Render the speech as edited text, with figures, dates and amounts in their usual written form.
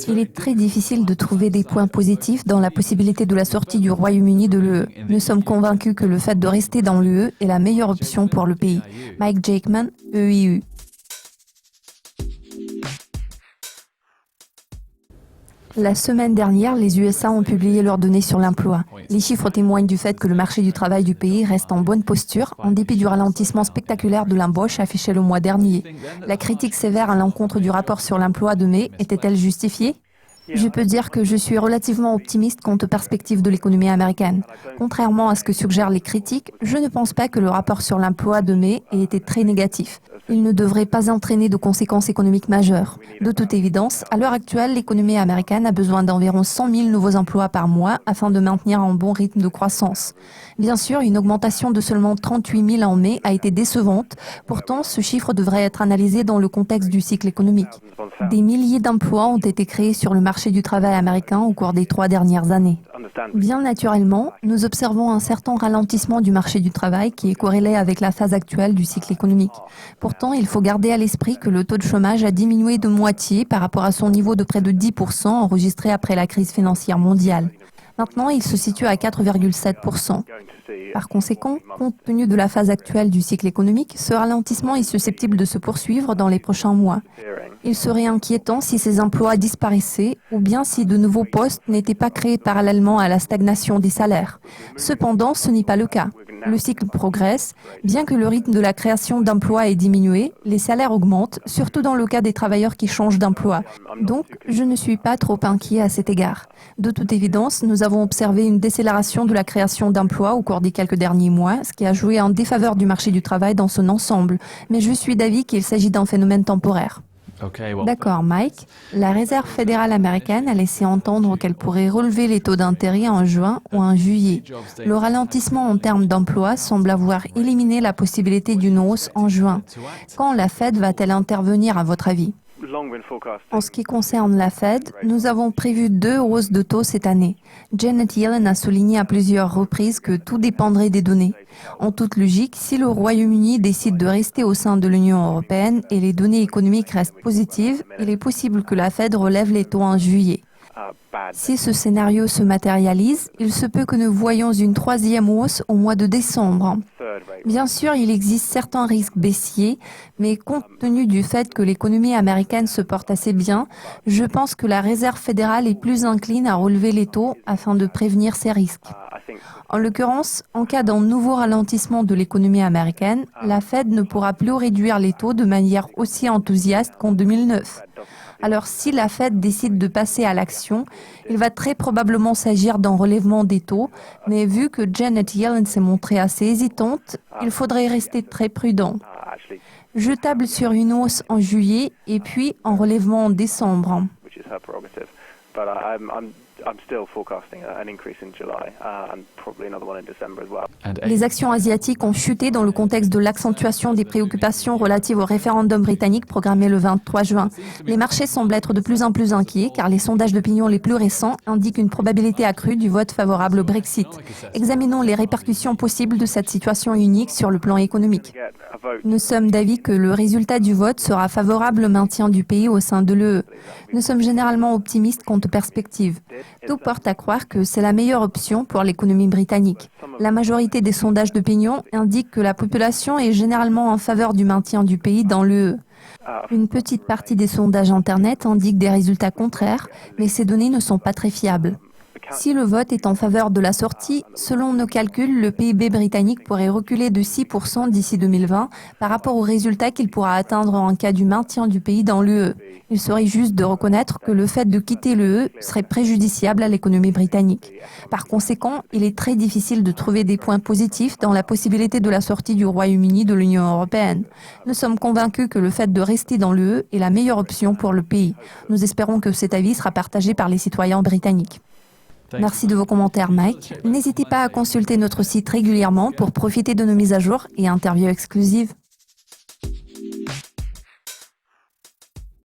Il est très difficile de trouver des points positifs dans la possibilité de la sortie du Royaume-Uni de l'UE. Nous sommes convaincus que le fait de rester dans l'UE est la meilleure option pour le pays. Mike Jakeman, EIU. La semaine dernière, les USA ont publié leurs données sur l'emploi. Les chiffres témoignent du fait que le marché du travail du pays reste en bonne posture, en dépit du ralentissement spectaculaire de l'embauche affiché le mois dernier. La critique sévère à l'encontre du rapport sur l'emploi de mai était-elle justifiée ? Je peux dire que je suis relativement optimiste quant aux perspectives de l'économie américaine. Contrairement à ce que suggèrent les critiques, je ne pense pas que le rapport sur l'emploi de mai ait été très négatif. Il ne devrait pas entraîner de conséquences économiques majeures. De toute évidence, à l'heure actuelle, l'économie américaine a besoin d'environ 100 000 nouveaux emplois par mois afin de maintenir un bon rythme de croissance. Bien sûr, une augmentation de seulement 38 000 en mai a été décevante. Pourtant, ce chiffre devrait être analysé dans le contexte du cycle économique. Des milliers d'emplois ont été créés sur le marché du travail américain au cours des 3 dernières années. Bien naturellement, nous observons un certain ralentissement du marché du travail qui est corrélé avec la phase actuelle du cycle économique. Pourtant, il faut garder à l'esprit que le taux de chômage a diminué de moitié par rapport à son niveau de près de 10% enregistré après la crise financière mondiale. Maintenant, il se situe à 4,7%. Par conséquent, compte tenu de la phase actuelle du cycle économique, ce ralentissement est susceptible de se poursuivre dans les prochains mois. Il serait inquiétant si ces emplois disparaissaient ou bien si de nouveaux postes n'étaient pas créés parallèlement à la stagnation des salaires. Cependant, ce n'est pas le cas. Le cycle progresse. Bien que le rythme de la création d'emplois ait diminué, les salaires augmentent, surtout dans le cas des travailleurs qui changent d'emploi. Donc, je ne suis pas trop inquiet à cet égard. De toute évidence, nous avons observé une décélération de la création d'emplois au cours des quelques derniers mois, ce qui a joué en défaveur du marché du travail dans son ensemble. Mais je suis d'avis qu'il s'agit d'un phénomène temporaire. D'accord, Mike. La Réserve fédérale américaine a laissé entendre qu'elle pourrait relever les taux d'intérêt en juin ou en juillet. Le ralentissement en termes d'emploi semble avoir éliminé la possibilité d'une hausse en juin. Quand la Fed va-t-elle intervenir à votre avis ? En ce qui concerne la Fed, nous avons prévu 2 hausses de taux cette année. Janet Yellen a souligné à plusieurs reprises que tout dépendrait des données. En toute logique, si le Royaume-Uni décide de rester au sein de l'Union européenne et les données économiques restent positives, il est possible que la Fed relève les taux en juillet. Si ce scénario se matérialise, il se peut que nous voyions une 3e hausse au mois de décembre. Bien sûr, il existe certains risques baissiers, mais compte tenu du fait que l'économie américaine se porte assez bien, je pense que la Réserve fédérale est plus incline à relever les taux afin de prévenir ces risques. En l'occurrence, en cas d'un nouveau ralentissement de l'économie américaine, la Fed ne pourra plus réduire les taux de manière aussi enthousiaste qu'en 2009. Alors si la Fed décide de passer à l'action, il va très probablement s'agir d'un relèvement des taux, mais vu que Janet Yellen s'est montrée assez hésitante, il faudrait rester très prudent. Je table sur une hausse en juillet et puis un relèvement en décembre. Les actions asiatiques ont chuté dans le contexte de l'accentuation des préoccupations relatives au référendum britannique programmé le 23 juin. Les marchés semblent être de plus en plus inquiets car les sondages d'opinion les plus récents indiquent une probabilité accrue du vote favorable au Brexit. Examinons les répercussions possibles de cette situation unique sur le plan économique. Nous sommes d'avis que le résultat du vote sera favorable au maintien du pays au sein de l'UE. Nous sommes généralement optimistes quant aux perspectives. Tout porte à croire que c'est la meilleure option pour l'économie britannique. La majorité des sondages d'opinion indiquent que la population est généralement en faveur du maintien du pays dans l'UE. Une petite partie des sondages Internet indique des résultats contraires, mais ces données ne sont pas très fiables. Si le vote est en faveur de la sortie, selon nos calculs, le PIB britannique pourrait reculer de 6% d'ici 2020 par rapport aux résultats qu'il pourra atteindre en cas du maintien du pays dans l'UE. Il serait juste de reconnaître que le fait de quitter l'UE serait préjudiciable à l'économie britannique. Par conséquent, il est très difficile de trouver des points positifs dans la possibilité de la sortie du Royaume-Uni de l'Union européenne. Nous sommes convaincus que le fait de rester dans l'UE est la meilleure option pour le pays. Nous espérons que cet avis sera partagé par les citoyens britanniques. Merci de vos commentaires, Mike. N'hésitez pas à consulter notre site régulièrement pour profiter de nos mises à jour et interviews exclusives.